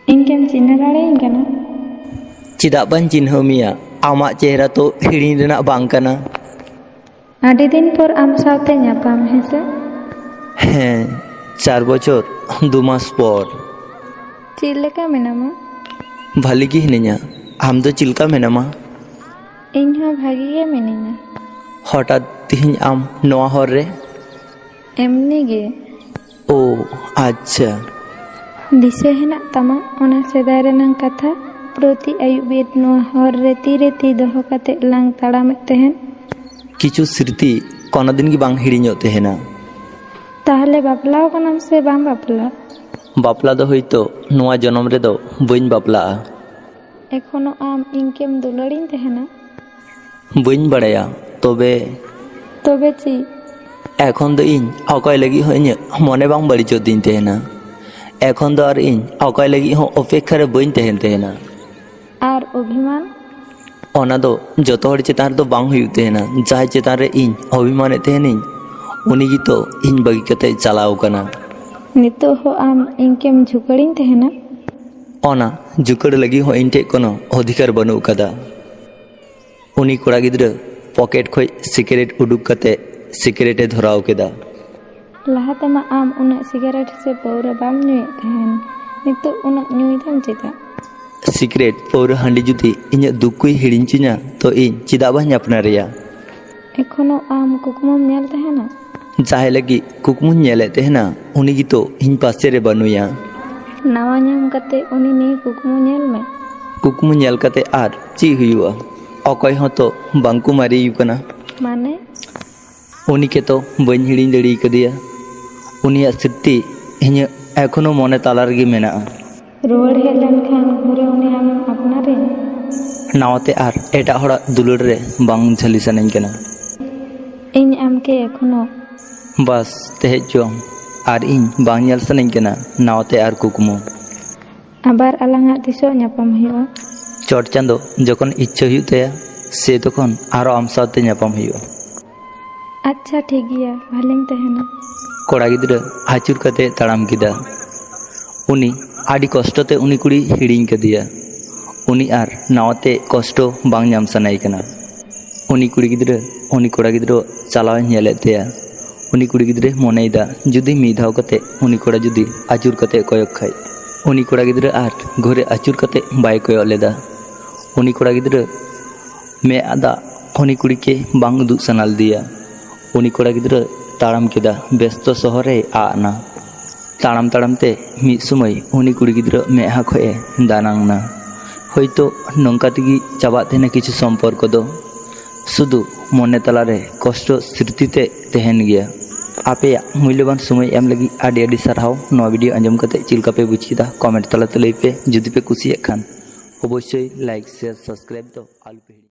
इनकेम चिन्ह दाड़ेयाᱹᱧ कना? चिदा बां चिन्ह मिया आमाग चेहरा तो हिड़िंग रेना बांग कना। आदि दिन पर आम सावते ᱧᱟᱯᱟᱢ हेसे? ᱦᱮᱸ 4 বছর 2 মাস পর। चेद लेका मेनामा? भाली गी हिनाया। आम दो चिलका मेनामा? ᱤᱧ ᱦᱚᱸ ᱵᱷᱟᱜᱤ ᱜᱮ ᱢᱤᱱᱟᱹᱧᱟ। हठात तिहिं आम नोआ हर रे? एमनी गे। ओ अच्छा। दिसे हेनाग तामा ओना सेदाय रेनांग कथा प्रति आयुब बेर नोआ हर रे ती दोहो काते लांग ताड़ामेद तहेन? किछु स्मृति कोनो दिन गी बांग हिड़िñᱚᱜ तहेना। ताहले बापलाओ कनाम से बांग बापला? बापला दो होइतो नोआ जन्म रे दो बइन बापलाआ। एखोनो आम इनकेम दुलाड़िñ तहेना? बइन बड़ाया तबे ची एखन दो इन अकय लगी हो इᱧ मने बांग बड़िचो दिन तहेना। एखन दो आर इन अकय लगी हो अपेक्षा रे बइन तहेन तहेना। आर अभिमान? ओना दो जतो हर चेतान रे दो बांग हुयुग तहेना। जाय चेतान रे इन अभिमान तहेनिñ उनी गी तो इन बगी कते चलाव कना। नितो हो आम इनकेम झुकड़िñ तहेना? ओना जुकड़ लगी हो इन ठे कोनो अधिकार बनु कदा। उनी कोड़ा गिद्रा पॉकेट खोय सिगरेट उडुक कते सिगरेटे धराव केदा। लाहाते मा आम उना सिगरेट से पौरा बाम ᱧᱩᱭᱮᱫ तहेन नितो उना ᱧᱩᱭ दाम चेदा? सिगरेट पौरा हांडी जुदी इᱧ दुकुई हिड़िंचिना तो इन चिदा बां अपनारिया। एखोनो आम कुकुमम नेल तहेना? जाहे लगी कुकमुन नेले तहेना उनी गी तो इन पासे रे बनुया। नावा ᱧᱟᱢ कते उनी ने कुकुमु नेल में। कुकमु नेल कते आर ची हुयुआ अकय हो तो बांकु मारियु कना। माने उनी के तो बइन हिड़िं दड़ी कदिया। उनिया स्मृति इᱧ एखोनो मने ताला रेगे मेनाआ। रुवाड़ हेज लेनखान घरे उनी आमेम अपनारे? नावाते आर एटा हड़ा दुलड़ रे बांग झली सानाኝ कना। ᱤᱧ ᱟᱢᱠᱮ ᱮᱠᱷᱚᱱᱳ बस तेज जो आर इन बांग नेल सानाኝ कना नावाते आर कुकमु। आबार आलांगा तिसो ᱧᱟᱯᱟᱢ हुयुआ? चोट चांदो जखन इच्छा हुयु तया से तखन आरो आम साथे ᱧᱟᱯᱟᱢ हुयुआ। अच्छा ठीक गया भालिम तहेना। कोड़ा गिद्रा आचुर कते ताड़ाम किदा। उनी आडी कष्टते उनी कुड़ी हिड़िंग कदिया। उनी आर नावाते कष्टो बांग ᱧᱟᱢ सानाय कना। उनी कुड़ी गिद्रा उनी कोड़ा गिद्रा चालाव नेले तया। उनी कुड़ी गिद्रा मनेदा जुदी मी धाव कते उनी कोड़ा जुदी आचुर कते कयक खाय उनी कोड़ा गिद्रा आर घरे आचुर कते बाय कयक लेदा। उनी कोड़ा गिद्रा मे आदा उनी कुड़ी के बांग उदुग सानाल दिया। उनी कोड़ा गिद्रा ताड़ाम केदा व्यस्त शहरे आना। ताड़ाम ताड़ाम ते मिद समय उनी कुड़ी गिद्रा मेहा खोए दानांगना। होयतो नोंका तेगी चाबाग तहेना किछु सम्पर्क दो शुधु मने तलारे कष्ट स्मृतिते तहेन गया। आपे मूल्यवान समय एम लगी आडी आडी सारहाव। नोआ वीडियो आंजम कते चिलका पे बुझ केदा कमेंट तलाते लई पे। जुदी पे कुसियाग खान अवश्य लाइक शेयर सब्सक्राइब दो आलू पे।